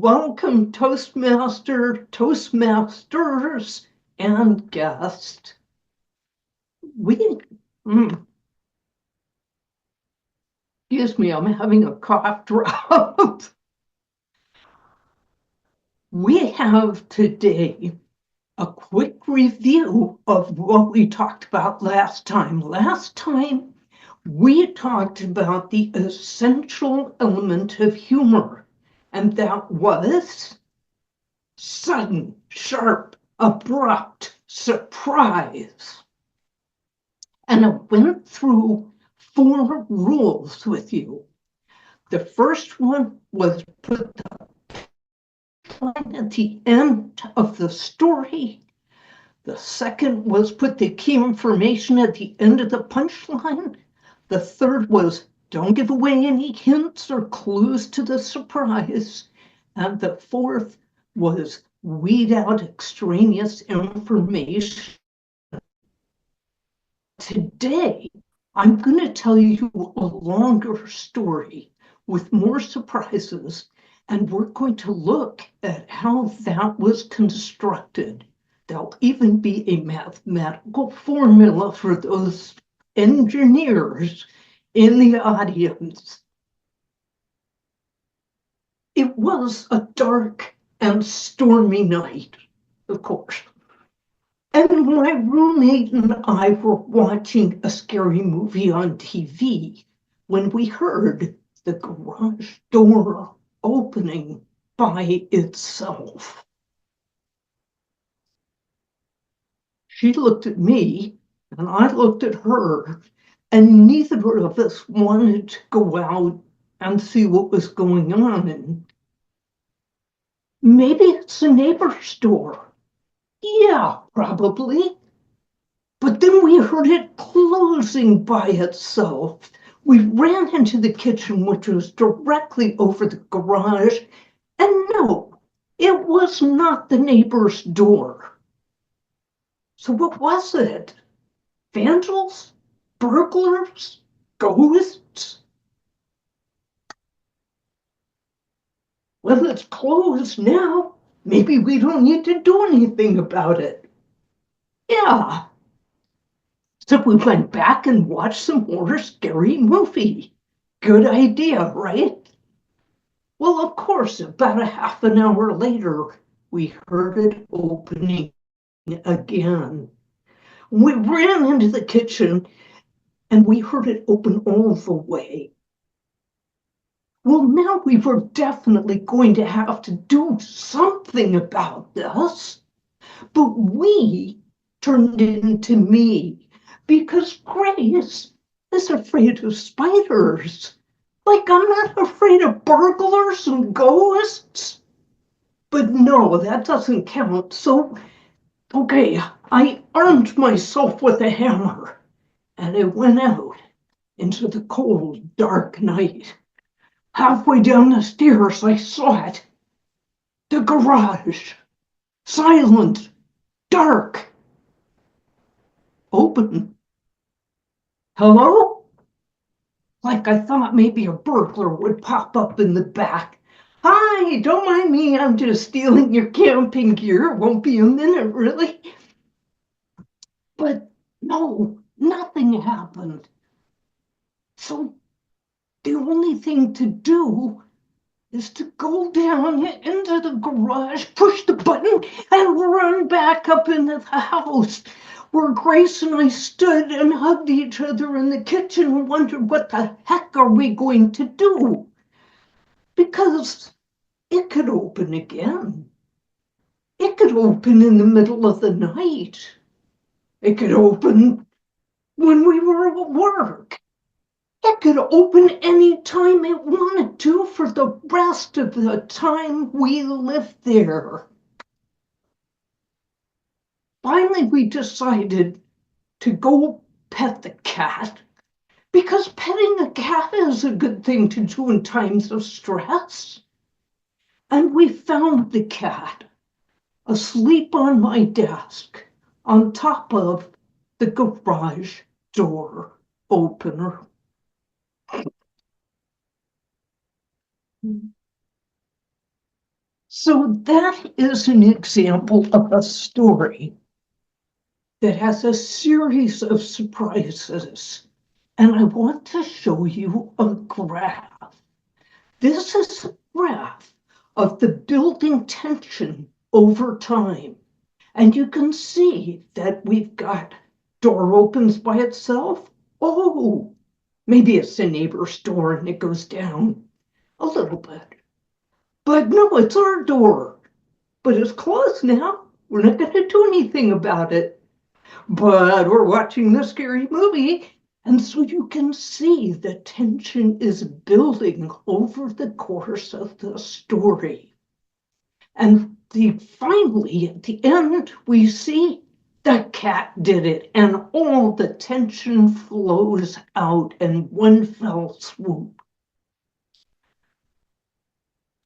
Welcome, Toastmasters, and guests. Excuse me, I'm having a cough drop. We have today a quick review of what we talked about last time. Last time, we talked about the essential element of humor, and that was sudden, sharp, abrupt surprise. And I went through 4 rules with you. The first one was put the line at the end of the story. The second was put the key information at the end of the punchline. The third was don't give away any hints or clues to the surprise. And the fourth was weed out extraneous information. Today, I'm going to tell you a longer story with more surprises, and we're going to look at how that was constructed. There'll even be a mathematical formula for those engineers in the audience. It was a dark and stormy night, of course. And my roommate and I were watching a scary movie on TV when we heard the garage door opening by itself. She looked at me and I looked at her, and neither of us wanted to go out and see what was going on. And maybe it's a neighbor's door. Yeah, probably. But then we heard it closing by itself. We ran into the kitchen, which was directly over the garage, and no, it was not the neighbor's door. So what was it? Vandals? Burglars? Ghosts? Well, it's closed now. Maybe we don't need to do anything about it. Yeah. So we went back and watched some more scary movie. Good idea, right? Well, of course, about a half an hour later, we heard it opening again. We ran into the kitchen and we heard it open all the way. Well, now we were definitely going to have to do something about this. But we turned into me because Grace is afraid of spiders. Like, I'm not afraid of burglars and ghosts. But no, that doesn't count. So, okay, I armed myself with a hammer and I went out into the cold, dark night. Halfway down the stairs, I saw it. The garage. Silent. Dark. Open. Hello? Like I thought maybe a burglar would pop up in the back. Hi, don't mind me, I'm just stealing your camping gear. Won't be a minute, really. But no, nothing happened. So the only thing to do is to go down into the garage, push the button, and run back up into the house, where Grace and I stood and hugged each other in the kitchen and wondered what the heck are we going to do? Because it could open again. It could open in the middle of the night. It could open when we were at work. It could open any time it wanted to for the rest of the time we lived there. Finally, we decided to go pet the cat, because petting a cat is a good thing to do in times of stress. And we found the cat asleep on my desk on top of the garage door opener. So that is an example of a story that has a series of surprises. And I want to show you a graph. This is a graph of the building tension over time. And you can see that we've got door opens by itself. Oh, maybe it's the neighbor's door and it goes down a little bit. But no, it's our door. But it's closed now. We're not going to do anything about it. But we're watching this scary movie. And so you can see the tension is building over the course of the story. And finally, at the end, we see the cat did it, and all the tension flows out in one fell swoop.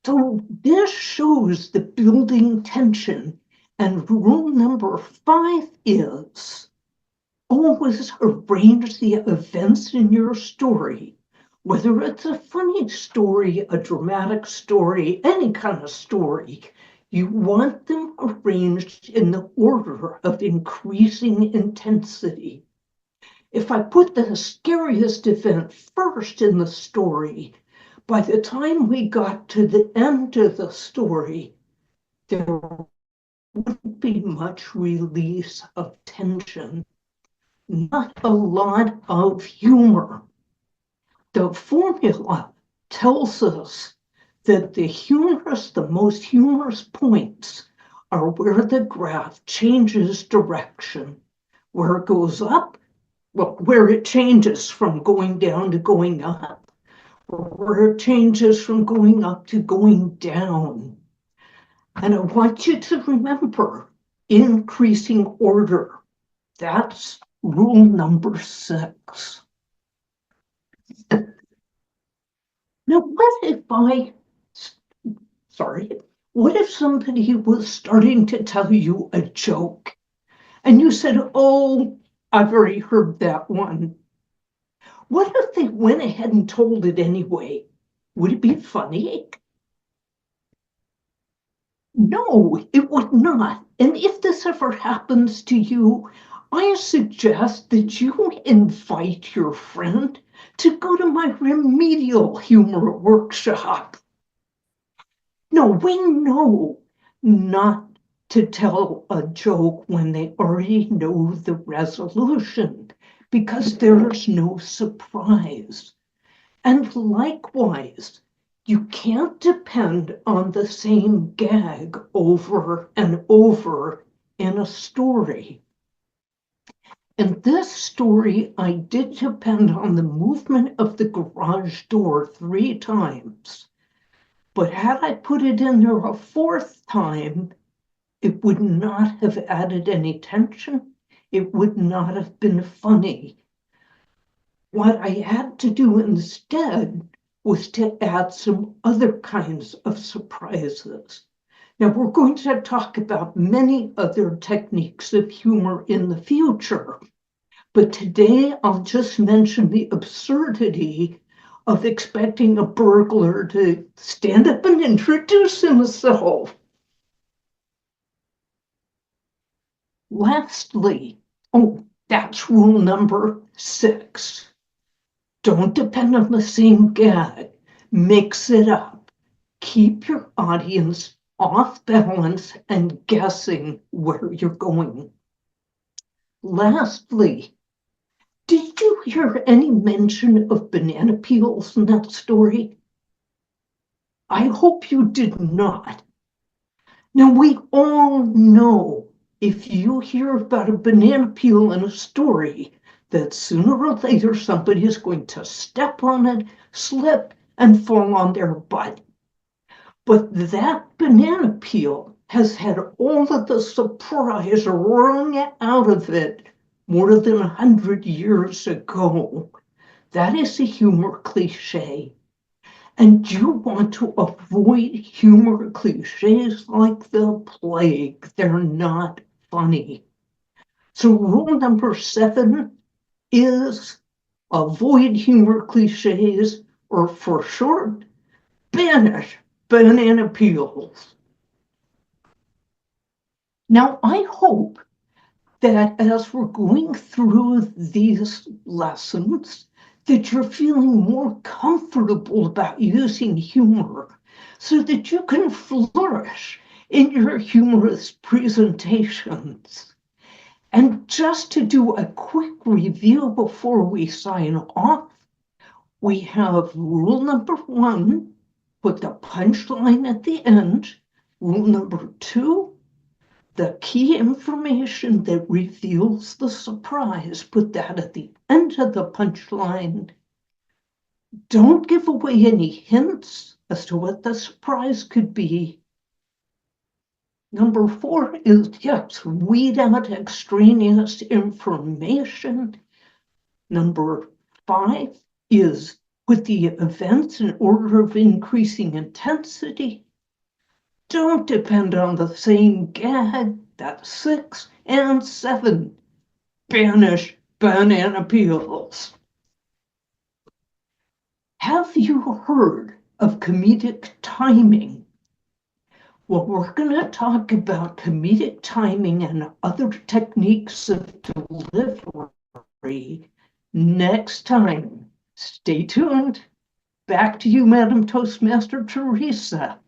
So this shows the building tension, and rule number 5 is always arrange the events in your story, whether it's a funny story, a dramatic story, any kind of story. You want them arranged in the order of increasing intensity. If I put the scariest event first in the story, by the time we got to the end of the story, there wouldn't be much release of tension, not a lot of humor. The formula tells us that the most humorous points are where the graph changes direction, where it goes up, well, where it changes from going down to going up, or where it changes from going up to going down. And I want you to remember increasing order. That's rule number 6. Now, what if somebody was starting to tell you a joke and you said, oh, I've already heard that one. What if they went ahead and told it anyway? Would it be funny? No, it would not. And if this ever happens to you, I suggest that you invite your friend to go to my remedial humor workshop. No, we know not to tell a joke when they already know the resolution, because there's no surprise. And likewise, you can't depend on the same gag over and over in a story. In this story, I did depend on the movement of the garage door 3 times. But had I put it in there a 4th time, it would not have added any tension. It would not have been funny. What I had to do instead was to add some other kinds of surprises. Now, we're going to talk about many other techniques of humor in the future, but today I'll just mention the absurdity of expecting a burglar to stand up and introduce himself. Lastly, that's rule number 6. Don't depend on the same gag. Mix it up. Keep your audience off balance and guessing where you're going. Lastly, did you hear any mention of banana peels in that story? I hope you did not. Now, we all know if you hear about a banana peel in a story, that sooner or later somebody is going to step on it, slip, and fall on their butt. But that banana peel has had all of the surprise wrung out of it more than 100 years ago. That is a humor cliche. And you want to avoid humor cliches like the plague. They're not funny. So rule number 7 is avoid humor cliches, or for short, banish banana peels. Now, I hope that as we're going through these lessons, that you're feeling more comfortable about using humor so that you can flourish in your humorous presentations. And just to do a quick review before we sign off, we have rule number 1, put the punchline at the end. Rule number 2, the key information that reveals the surprise, put that at the end of the punchline. Don't give away any hints as to what the surprise could be. Number 4 is, yes, weed out extraneous information. Number 5 is put the events in order of increasing intensity. Don't depend on the same gag. That's 6. And 7, banish banana peels. Have you heard of comedic timing? Well, we're going to talk about comedic timing and other techniques of delivery next time. Stay tuned. Back to you, Madam Toastmaster Teresa.